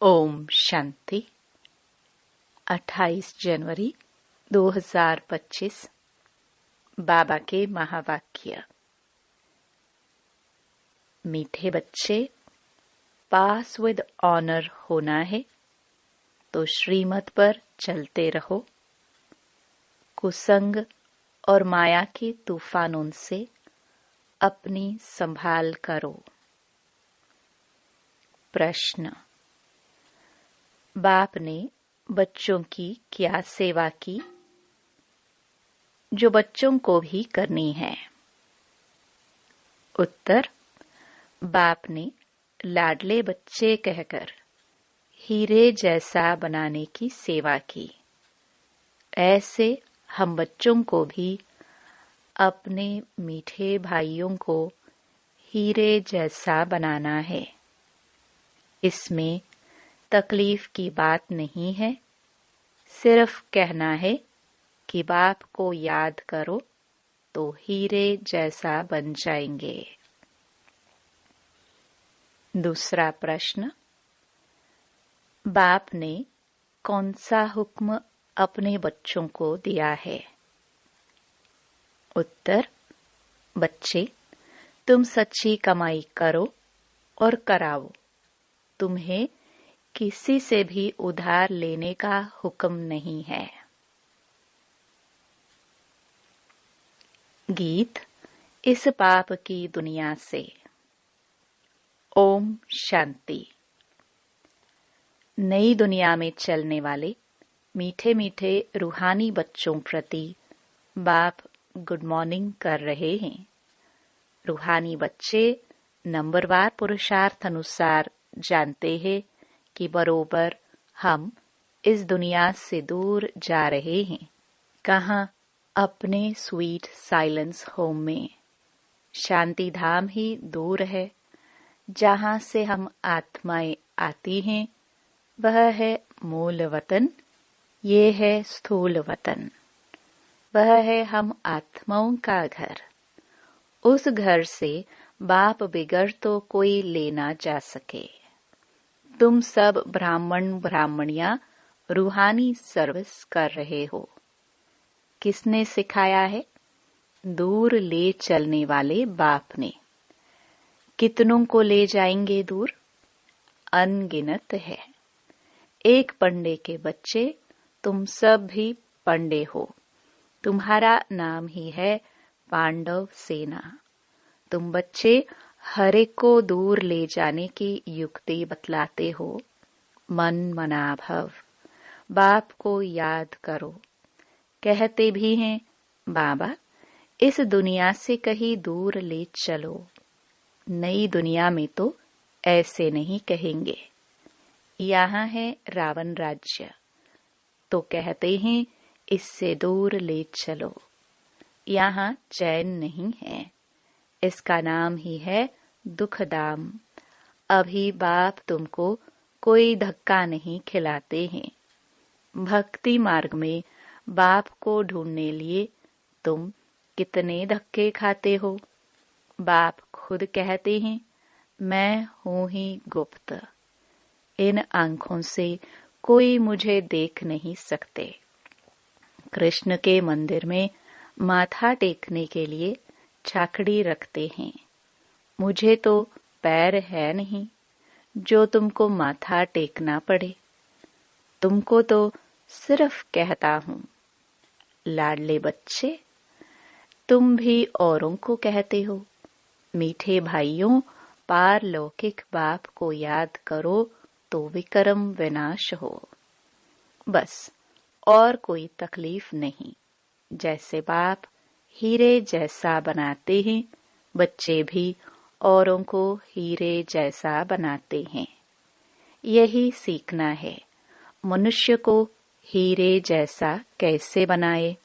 ओम शांति। 28 जनवरी 2025 बाबा के महावाक्य। मीठे बच्चे, पास विद ऑनर होना है तो श्रीमत पर चलते रहो। कुसंग और माया के तूफानों से अपनी संभाल करो। प्रश्न। बाप ने बच्चों की क्या सेवा की जो बच्चों को भी करनी है? उत्तर। बाप ने लाडले बच्चे कहकर हीरे जैसा बनाने की सेवा की। ऐसे हम बच्चों को भी अपने मीठे भाइयों को हीरे जैसा बनाना है। इसमें तकलीफ की बात नहीं है। सिर्फ कहना है कि बाप को याद करो तो हीरे जैसा बन जाएंगे। दूसरा प्रश्न। बाप ने कौन सा हुक्म अपने बच्चों को दिया है? उत्तर। बच्चे, तुम सच्ची कमाई करो और कराओ। तुम्हें किसी से भी उधार लेने का हुक्म नहीं है। गीत इस पाप की दुनिया से। ओम शांति। नई दुनिया में चलने वाले मीठे मीठे रूहानी बच्चों प्रति बाप गुड मॉर्निंग कर रहे हैं। रूहानी बच्चे नंबरवार पुरुषार्थ अनुसार जानते हैं कि बरोबर हम इस दुनिया से दूर जा रहे हैं। कहाँ? अपने स्वीट साइलेंस होम में। शांति धाम ही दूर है। जहाँ से हम आत्माएं आती हैं वह है मूल वतन। ये है स्थूल वतन। वह है हम आत्माओं का घर। उस घर से बाप बिगड़ तो कोई ले ना जा सके। तुम सब ब्राह्मण ब्राह्मणियां रूहानी सर्विस कर रहे हो। किसने सिखाया है? दूर ले चलने वाले बाप ने। कितनों को ले जाएंगे दूर? अनगिनत है। एक पंडे के बच्चे तुम सब भी पंडे हो। तुम्हारा नाम ही है पांडव सेना। तुम बच्चे हर एक को दूर ले जाने की युक्ति बतलाते हो। मन मना भव। बाप को याद करो। कहते भी हैं, बाबा इस दुनिया से कहीं दूर ले चलो। नई दुनिया में तो ऐसे नहीं कहेंगे। यहाँ है रावण राज्य तो कहते हैं इससे दूर ले चलो। यहाँ चैन नहीं है। इसका नाम ही है दुखदाम। अभी बाप तुमको कोई धक्का नहीं खिलाते हैं। भक्ति मार्ग में बाप को ढूंढने लिए तुम कितने धक्के खाते हो। बाप खुद कहते हैं, मैं हूं ही गुप्त। इन आंखों से कोई मुझे देख नहीं सकते। कृष्ण के मंदिर में माथा टेकने के लिए छाकड़ी रखते हैं। मुझे तो पैर है नहीं जो तुमको माथा टेकना पड़े। तुमको तो सिर्फ कहता हूं। लाडले बच्चे, तुम भी औरों को कहते हो। मीठे भाइयों, पारलौकिक बाप को याद करो तो विक्रम विनाश हो। बस और कोई तकलीफ नहीं। जैसे बाप हीरे जैसा बनाते हैं, बच्चे भी औरों को हीरे जैसा बनाते हैं। यही सीखना है। मनुष्य को हीरे जैसा कैसे बनाए?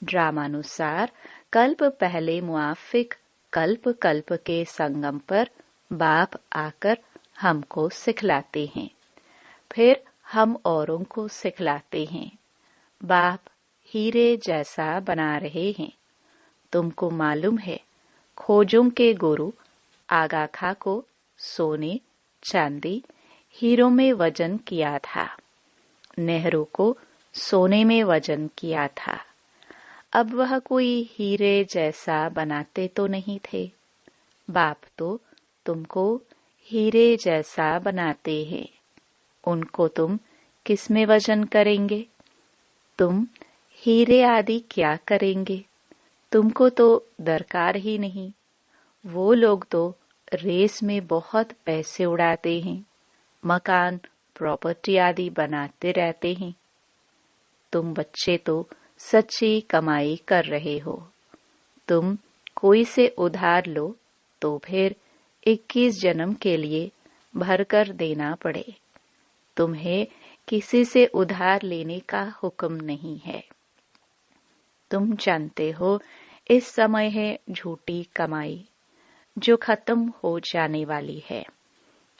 ड्रामानुसार कल्प पहले मुआफिक कल्प कल्प के संगम पर बाप आकर हमको सिखलाते हैं। फिर हम औरों को सिखलाते हैं। बाप हीरे जैसा बना रहे हैं। तुमको मालूम है, खोजों के गुरु आगा खां को सोने, चांदी हीरों में वजन किया था, नेहरू को सोने में वजन किया था। अब वह कोई हीरे जैसा बनाते तो नहीं थे। बाप तो तुमको हीरे जैसा बनाते हैं। उनको तुम किस में वजन करेंगे? तुम हीरे आदि क्या करेंगे? तुमको तो दरकार ही नहीं। वो लोग तो रेस में बहुत पैसे उड़ाते हैं, मकान प्रॉपर्टी आदि बनाते रहते हैं। तुम बच्चे तो सच्ची कमाई कर रहे हो। तुम कोई से उधार लो तो फिर 21 जन्म के लिए भरकर देना पड़े। तुम्हें किसी से उधार लेने का हुक्म नहीं है। तुम जानते हो इस समय है झूठी कमाई जो खत्म हो जाने वाली है।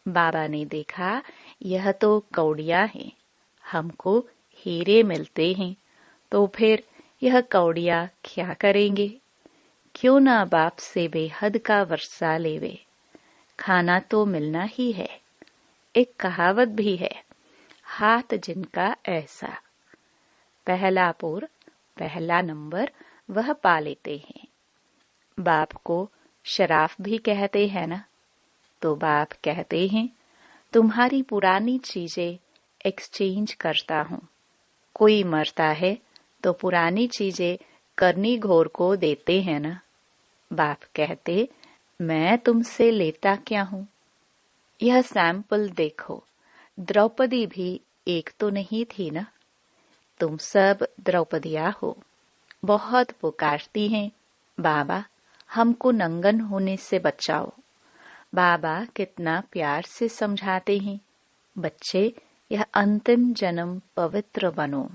बाबा ने देखा यह तो कौड़ियां हैं, हमको हीरे मिलते हैं, तो फिर यह कौड़ियां क्या करेंगे? क्यों ना बाप से बेहद का वर्षा लेवे। खाना तो मिलना ही है। एक कहावत भी है, हाथ जिनका ऐसा। पहला पुर पहला नंबर वह पा लेते हैं। बाप को शराफ भी कहते हैं ना, तो बाप कहते हैं तुम्हारी पुरानी चीजें एक्सचेंज करता हूँ। कोई मरता है तो पुरानी चीजें करनी घोर को देते हैं ना। बाप कहते मैं तुमसे लेता क्या हूँ? यह सैंपल देखो, द्रौपदी भी एक तो नहीं थी ना। तुम सब द्रौपदिया हो। बहुत पुकारती हैं, बाबा हमको नंगन होने से बचाओ। बाबा कितना प्यार से समझाते हैं, बच्चे यह अंतिम जन्म पवित्र बनो।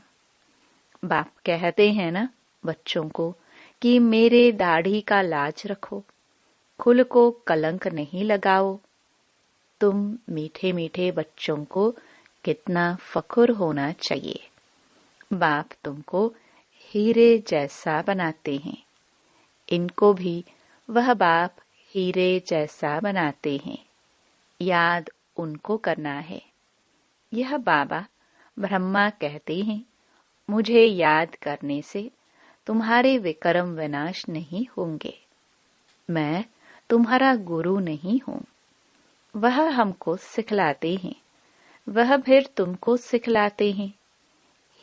बाप कहते हैं ना बच्चों को कि मेरे दाढ़ी का लाज रखो, खुल को कलंक नहीं लगाओ। तुम मीठे मीठे बच्चों को कितना फख्र होना चाहिए। बाप तुमको हीरे जैसा बनाते हैं। इनको भी वह बाप हीरे जैसा बनाते हैं। याद उनको करना है। यह बाबा ब्रह्मा कहते हैं, मुझे याद करने से तुम्हारे विक्रम विनाश नहीं होंगे। मैं तुम्हारा गुरु नहीं हूँ। वह हमको सिखलाते हैं, वह फिर तुमको सिखलाते हैं।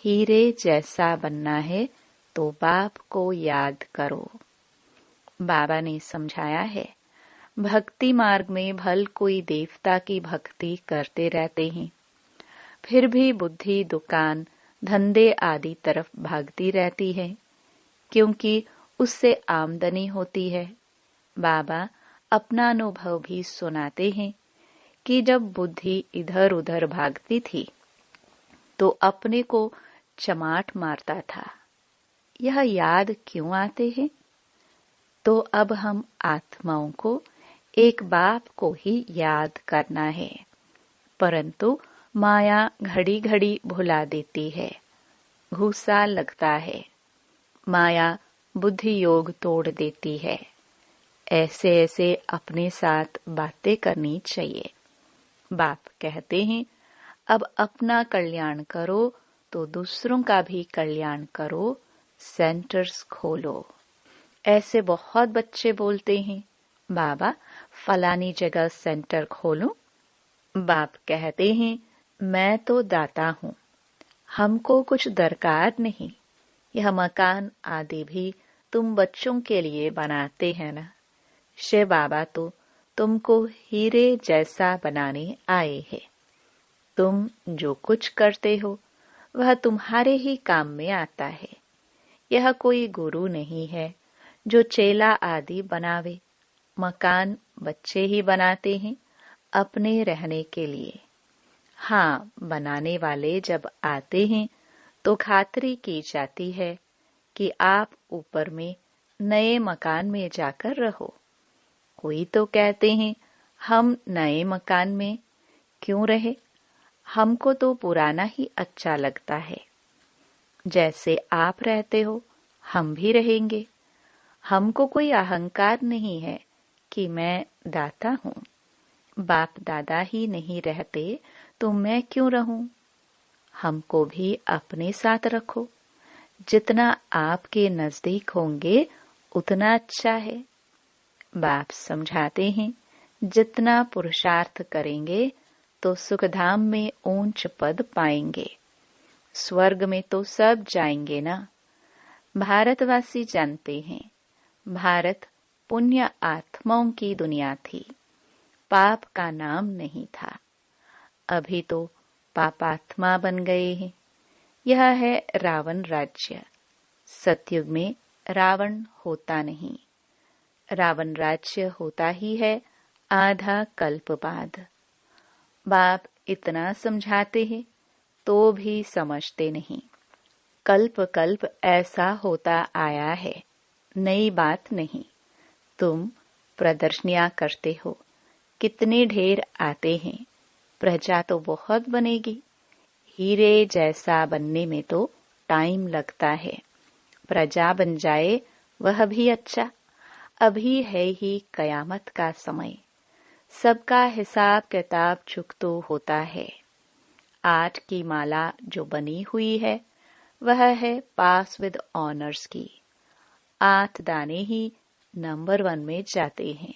हीरे जैसा बनना है तो बाप को याद करो। बाबा ने समझाया है, भक्ति मार्ग में भल कोई देवता की भक्ति करते रहते हैं, फिर भी बुद्धि दुकान धंधे आदि तरफ भागती रहती है, क्योंकि उससे आमदनी होती है। बाबा अपना अनुभव भी सुनाते हैं कि जब बुद्धि इधर उधर भागती थी तो अपने को चमाट मारता था। यह याद क्यों आते हैं? तो अब हम आत्माओं को एक बाप को ही याद करना है, परंतु माया घड़ी घड़ी भुला देती है, गुस्सा लगता है। माया बुद्धि योग तोड़ देती है। ऐसे ऐसे अपने साथ बातें करनी चाहिए। बाप कहते हैं, अब अपना कल्याण करो तो दूसरों का भी कल्याण करो, सेंटर्स खोलो। ऐसे बहुत बच्चे बोलते हैं, बाबा फलानी जगह सेंटर खोलो। बाप कहते हैं, मैं तो दाता हूँ, हमको कुछ दरकार नहीं। यह मकान आदि भी तुम बच्चों के लिए बनाते हैं ना। शिव बाबा तो तुमको हीरे जैसा बनाने आए हैं। तुम जो कुछ करते हो वह तुम्हारे ही काम में आता है। यह कोई गुरु नहीं है जो चेला आदि बनावे। मकान बच्चे ही बनाते हैं अपने रहने के लिए। हाँ, बनाने वाले जब आते हैं तो खातरी की जाती है कि आप ऊपर में नए मकान में जाकर रहो। कोई तो कहते हैं, हम नए मकान में क्यों रहे, हमको तो पुराना ही अच्छा लगता है। जैसे आप रहते हो हम भी रहेंगे। हमको कोई अहंकार नहीं है कि मैं दाता हूँ। बाप दादा ही नहीं रहते तो मैं क्यों रहूं? हमको भी अपने साथ रखो। जितना आपके नजदीक होंगे उतना अच्छा है। बाप समझाते हैं, जितना पुरुषार्थ करेंगे तो सुखधाम में ऊंच पद पाएंगे। स्वर्ग में तो सब जाएंगे ना। भारतवासी जानते हैं, भारत पुण्य आत्माओं की दुनिया थी, पाप का नाम नहीं था। अभी तो पापात्मा बन गए हैं। यह है रावण राज्य। सतयुग में रावण होता नहीं। रावण राज्य होता ही है आधा कल्प बाद। बाप इतना समझाते हैं तो भी समझते नहीं। कल्प कल्प ऐसा होता आया है, नई बात नहीं। तुम प्रदर्शनियां करते हो, कितने ढेर आते हैं, प्रजा तो बहुत बनेगी। हीरे जैसा बनने में तो टाइम लगता है। प्रजा बन जाए वह भी अच्छा। अभी है ही कयामत का समय। सबका हिसाब किताब चुकतो होता है। 8 की माला जो बनी हुई है वह है पास विद ऑनर्स की। 8 दाने ही नंबर 1 में जाते हैं,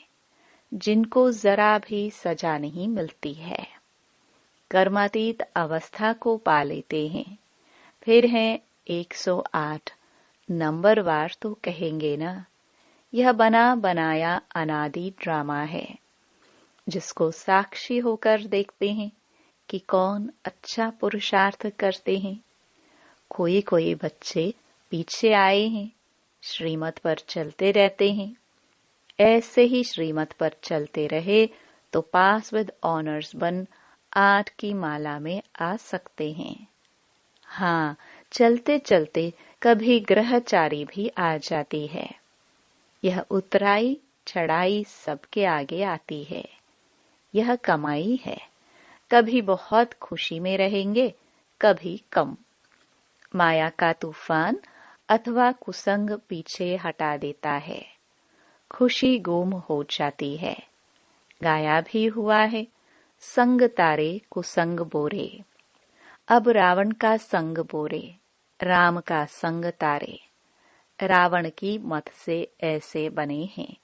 जिनको जरा भी सजा नहीं मिलती है। कर्मातीत अवस्था को पा लेते हैं। फिर हैं 108 नंबर वार तो कहेंगे ना। यह बना बनाया अनादि ड्रामा है, जिसको साक्षी होकर देखते हैं कि कौन अच्छा पुरुषार्थ करते हैं। कोई कोई बच्चे पीछे आए हैं, श्रीमत पर चलते रहते हैं। ऐसे ही श्रीमत पर चलते रहे तो पास विद ऑनर्स बन 8 की माला में आ सकते हैं। हाँ, चलते चलते कभी ग्रहचारी भी आ जाती है। यह उतराई चढ़ाई सबके आगे आती है। यह कमाई है। कभी बहुत खुशी में रहेंगे, कभी कम। माया का तूफान अथवा कुसंग पीछे हटा देता है। खुशी गुम हो जाती है। गाया भी हुआ है, संग तारे कुसंग बोरे। अब रावण का संग बोरे, राम का संग तारे। रावण की मत से ऐसे बने हैं।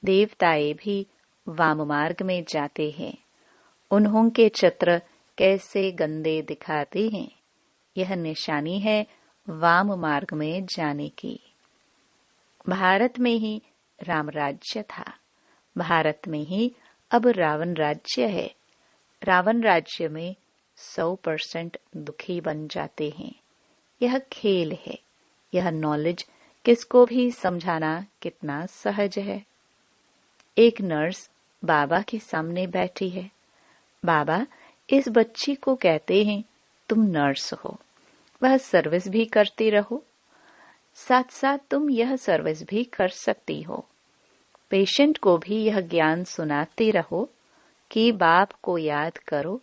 देवताएं भी वाम मार्ग में जाते हैं। उन्हों के चित्र कैसे गंदे दिखाते हैं। यह निशानी है वाम मार्ग में जाने की। भारत में ही राम राज्य था, भारत में ही अब रावण राज्य है। रावण राज्य में 100% दुखी बन जाते हैं। यह खेल है। यह नॉलेज किसको भी समझाना कितना सहज है। एक नर्स बाबा के सामने बैठी है। बाबा इस बच्ची को कहते हैं तुम नर्स हो, वह सर्विस भी करती रहो, साथ साथ तुम यह सर्विस भी कर सकती हो। पेशेंट को भी यह ज्ञान सुनाते रहो कि बाप को याद करो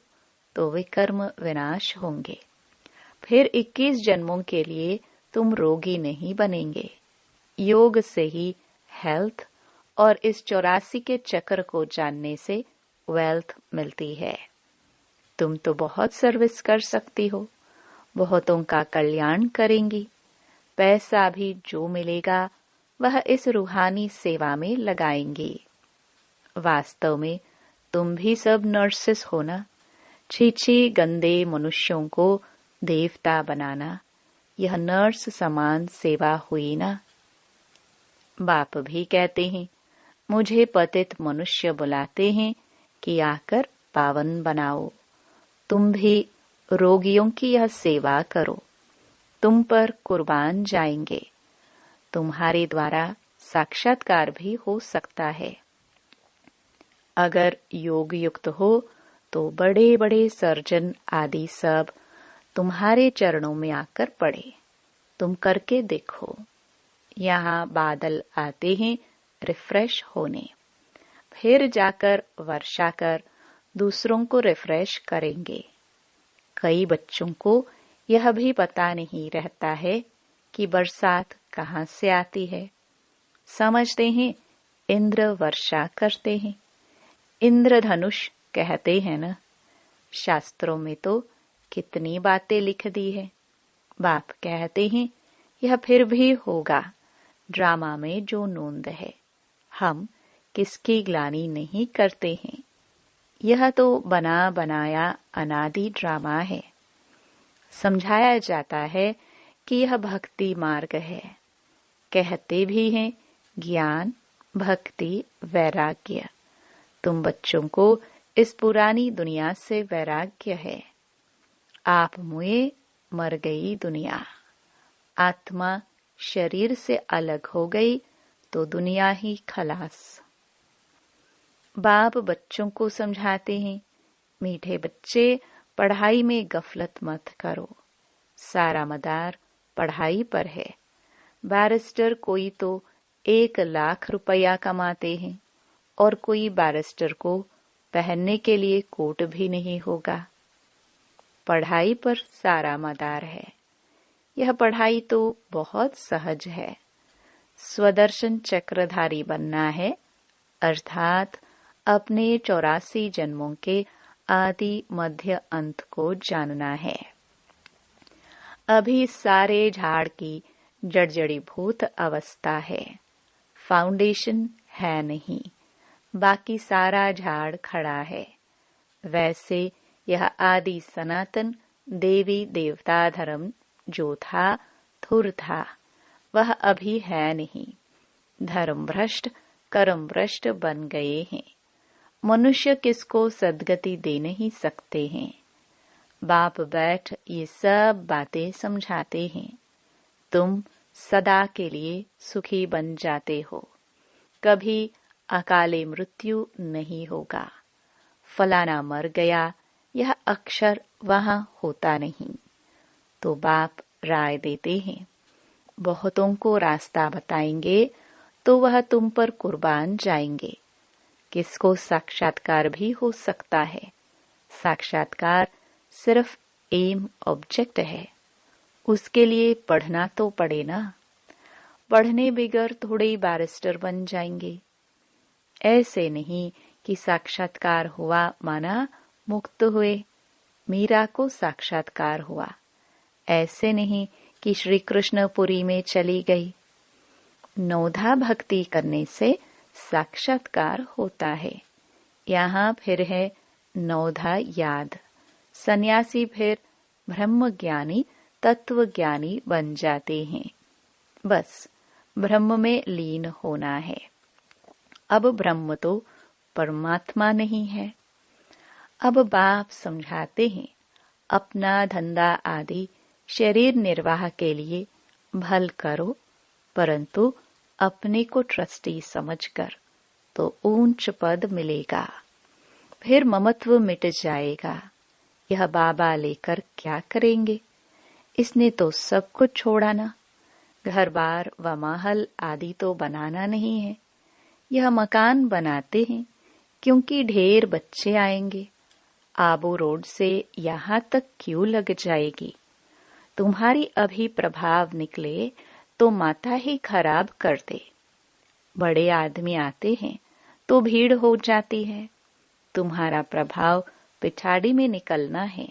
तो विकर्म विनाश होंगे। फिर 21 जन्मों के लिए तुम रोगी नहीं बनेंगे। योग से ही हेल्थ और इस 84 के चक्र को जानने से वेल्थ मिलती है। तुम तो बहुत सर्विस कर सकती हो, बहुतों का कल्याण करेंगी। पैसा भी जो मिलेगा वह इस रूहानी सेवा में लगाएंगी। वास्तव में तुम भी सब नर्सेस हो ना। छी गंदे मनुष्यों को देवता बनाना, यह नर्स समान सेवा हुई ना। बाप भी कहते हैं मुझे पतित मनुष्य बुलाते हैं कि आकर पावन बनाओ। तुम भी रोगियों की यह सेवा करो। तुम पर कुर्बान जाएंगे। तुम्हारे द्वारा साक्षात्कार भी हो सकता है। अगर योग युक्त हो तो बड़े बड़े सर्जन आदि सब तुम्हारे चरणों में आकर पड़े। तुम करके देखो। यहाँ बादल आते हैं रिफ्रेश होने, फिर जाकर वर्षा कर दूसरों को रिफ्रेश करेंगे। कई बच्चों को यह भी पता नहीं रहता है कि बरसात कहाँ से आती है। समझते हैं इंद्र वर्षा करते हैं। इंद्रधनुष कहते हैं न, शास्त्रों में तो कितनी बातें लिख दी है। बाप कहते हैं यह फिर भी होगा, ड्रामा में जो नोंद है। हम किसकी ग्लानि नहीं करते हैं। यह तो बना बनाया अनादि ड्रामा है। समझाया जाता है कि यह भक्ति मार्ग है। कहते भी हैं ज्ञान, भक्ति, वैराग्य। तुम बच्चों को इस पुरानी दुनिया से वैराग्य है। आप मुए, मर गई दुनिया। आत्मा शरीर से अलग हो गई तो दुनिया ही खलास। बाप बच्चों को समझाते हैं, मीठे बच्चे, पढ़ाई में गफलत मत करो। सारा मदार पढ़ाई पर है। बैरिस्टर कोई तो 1,00,000 रुपया कमाते हैं और कोई बैरिस्टर को पहनने के लिए कोट भी नहीं होगा। पढ़ाई पर सारा मदार है। यह पढ़ाई तो बहुत सहज है। स्वदर्शन चक्रधारी बनना है, अर्थात अपने 84 जन्मों के आदि मध्य अंत को जानना है। अभी सारे झाड़ की जड़जड़ीभूत अवस्था है, फाउंडेशन है नहीं, बाकी सारा झाड़ खड़ा है। वैसे यह आदि सनातन देवी देवता धर्म जो था, थुर था, वह अभी है नहीं। धर्म भ्रष्ट, कर्म भ्रष्ट बन गए हैं। मनुष्य किसको सद्गति दे नहीं सकते हैं। बाप बैठ ये सब बातें समझाते हैं। तुम सदा के लिए सुखी बन जाते हो। कभी अकाले मृत्यु नहीं होगा। फलाना मर गया, यह अक्षर वहां होता नहीं। तो बाप राय देते हैं, बहुतों को रास्ता बताएंगे तो वह तुम पर कुर्बान जाएंगे। किसको साक्षात्कार भी हो सकता है। साक्षात्कार सिर्फ एम ऑब्जेक्ट है। उसके लिए पढ़ना तो पड़े ना। पढ़ने बगैर थोड़े बैरिस्टर बन जाएंगे। ऐसे नहीं कि साक्षात्कार हुआ माना मुक्त हुए। मीरा को साक्षात्कार हुआ। ऐसे नहीं कि श्री कृष्णपुरी में चली गई। नौधा भक्ति करने से साक्षात्कार होता है। यहाँ फिर है नौधा याद। सन्यासी फिर ब्रह्म ज्ञानी, तत्व ज्ञानी बन जाते हैं। बस ब्रह्म में लीन होना है। अब ब्रह्म तो परमात्मा नहीं है। अब बाप समझाते हैं, अपना धंधा आदि शरीर निर्वाह के लिए भल करो, परंतु अपने को ट्रस्टी समझकर, तो ऊंच पद मिलेगा। फिर ममत्व मिट जाएगा। यह बाबा लेकर क्या करेंगे। इसने तो सब कुछ छोड़ा ना। घर बार व महल आदि तो बनाना नहीं है। यह मकान बनाते हैं क्योंकि ढेर बच्चे आएंगे। आबू रोड से यहाँ तक क्यों लग जाएगी। तुम्हारी अभी प्रभाव निकले तो माता ही खराब कर दे। बड़े आदमी आते हैं तो भीड़ हो जाती है। तुम्हारा प्रभाव पिछाड़ी में निकलना है,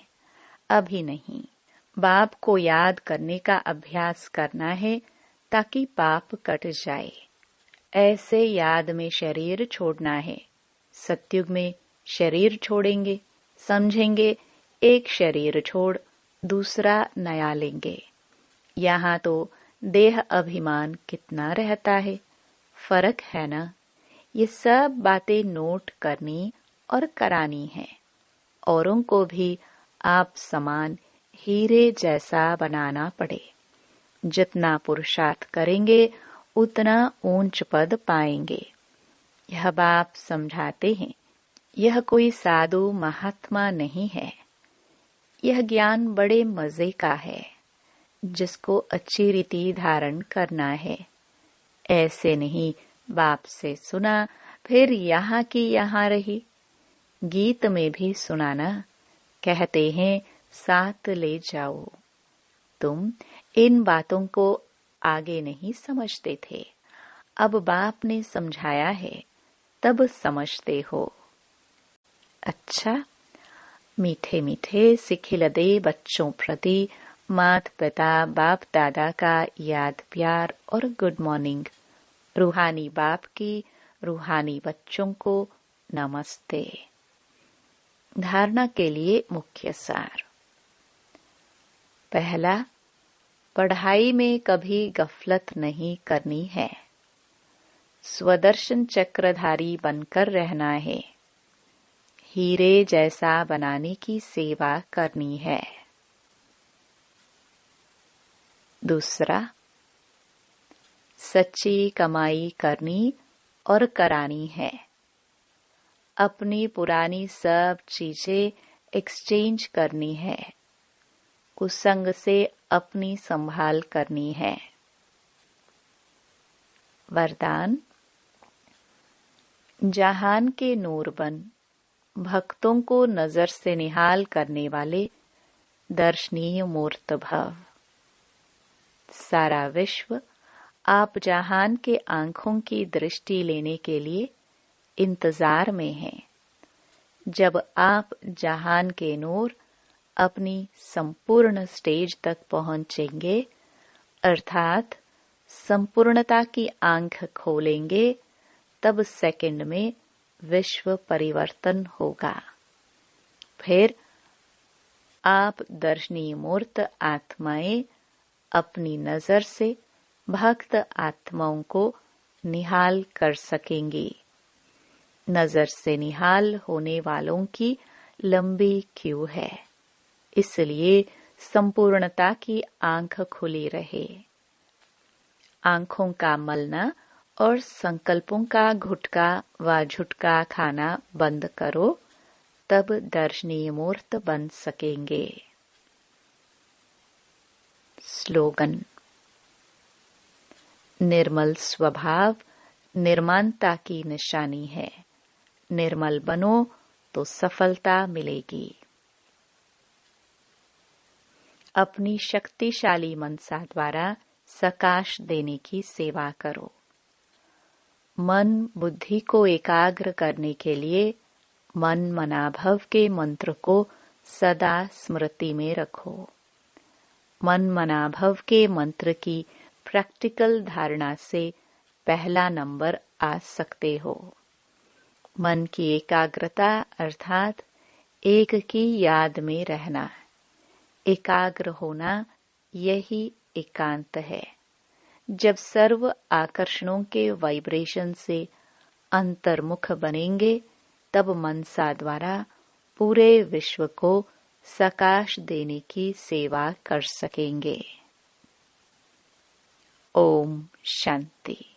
अभी नहीं। बाप को याद करने का अभ्यास करना है ताकि पाप कट जाए। ऐसे याद में शरीर छोड़ना है। सतयुग में शरीर छोड़ेंगे, समझेंगे एक शरीर छोड़ दूसरा नया लेंगे। यहाँ तो देह अभिमान कितना रहता है, फर्क है ना। ये सब बातें नोट करनी और करानी है। औरों को भी आप समान हीरे जैसा बनाना पड़े। जितना पुरुषार्थ करेंगे उतना ऊंच पद पाएंगे। यह बाप समझाते हैं, यह कोई साधु महात्मा नहीं है। यह ज्ञान बड़े मजे का है, जिसको अच्छी रीति धारण करना है। ऐसे नहीं बाप से सुना फिर यहाँ की यहाँ रही। गीत में भी सुनाना, कहते हैं साथ ले जाओ। तुम इन बातों को आगे नहीं समझते थे, अब बाप ने समझाया है तब समझते हो। अच्छा, मीठे मीठे सिखिलदे बच्चों प्रति माता पिता बाप दादा का याद प्यार और गुड मॉर्निंग। रूहानी बाप की रूहानी बच्चों को नमस्ते। धारणा के लिए मुख्य सार। पहला, पढ़ाई में कभी गफलत नहीं करनी है। स्वदर्शन चक्रधारी बनकर रहना है। हीरे जैसा बनाने की सेवा करनी है। दूसरा, सच्ची कमाई करनी और करानी है। अपनी पुरानी सब चीजें एक्सचेंज करनी है। कुसंग से अपनी संभाल करनी है। वरदान, जहान के नूर बन भक्तों को नजर से निहाल करने वाले दर्शनीय मूर्त भव। सारा विश्व आप जहान के आंखों की दृष्टि लेने के लिए इंतजार में है। जब आप जहान के नूर अपनी संपूर्ण स्टेज तक पहुंचेंगे, अर्थात संपूर्णता की आंख खोलेंगे, तब सेकंड में विश्व परिवर्तन होगा। फिर आप दर्शनीय मूर्त आत्माएं अपनी नजर से भक्त आत्माओं को निहाल कर सकेंगी। नजर से निहाल होने वालों की लंबी क्यू है, इसलिए संपूर्णता की आंख खुली रहे। आंखों का मलना और संकल्पों का घुटका व झुटका खाना बंद करो, तब दर्शनीय मूर्त बन सकेंगे। स्लोगन। निर्मल स्वभाव निर्माणता की निशानी है। निर्मल बनो तो सफलता मिलेगी। अपनी शक्तिशाली मनसा द्वारा सकाश देने की सेवा करो। मन बुद्धि को एकाग्र करने के लिए मन मनाभव के मंत्र को सदा स्मृति में रखो। मन मनाभव के मंत्र की प्रैक्टिकल धारणा से पहला नंबर आ सकते हो। मन की एकाग्रता अर्थात एक की याद में रहना, एकाग्र होना, यही एकांत है। जब सर्व आकर्षणों के वाइब्रेशन से अंतर्मुख बनेंगे, तब मनसा द्वारा पूरे विश्व को सकाश देने की सेवा कर सकेंगे। ओम शांति।